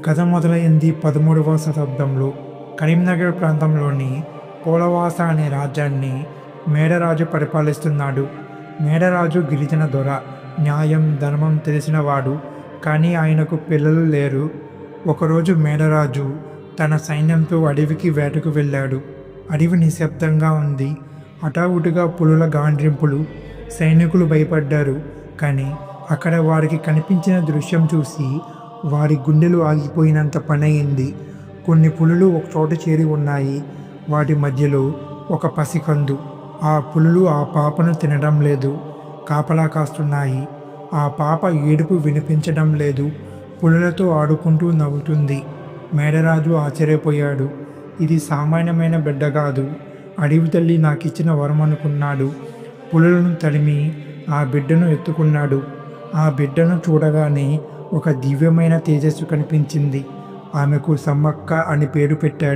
కథ మొదలైంది 13వ శతాబ్దంలో. కరీంనగర్ ప్రాంతంలోని పోలవాస అనే రాజ్యాన్ని మేడరాజు పరిపాలిస్తున్నాడు. మేడరాజు గిరిజన దొర, న్యాయం ధర్మం తెలిసినవాడు. కానీ ఆయనకు పిల్లలు లేరు. ఒకరోజు మేడరాజు తన సైన్యంతో అడవికి వేటకు వెళ్ళాడు. అడవి నిశ్శబ్దంగా ఉంది. హఠావుటిగా పులుల గాండ్రింపులు. సైనికులు భయపడ్డారు. కానీ అక్కడ వారికి కనిపించిన దృశ్యం చూసి వారి గుండెలు ఆగిపోయినంత పనయింది. కొన్ని పులులు ఒకచోట చేరి ఉన్నాయి. వాటి మధ్యలో ఒక పసికందు. ఆ పులులు ఆ పాపను తినడం లేదు, కాపలా కాస్తున్నాయి. ఆ పాప ఏడుపు వినిపించడం లేదు. పులులతో ఆడుకుంటూ నవ్వుతుంది. మేడరాజు ఆశ్చర్యపోయాడు. ఇది సామాన్యమైన బిడ్డ కాదు, అడవి తల్లి నాకిచ్చిన వరం అనుకున్నాడు. పులులను తరిమి ఆ బిడ్డను ఎత్తుకున్నాడు. ఆ బిడ్డను చూడగానే ఒక దివ్యమైన తేజస్సు కనిపించింది. ఆమెకు సమ్మక్క అని పేరు పెట్టాడు.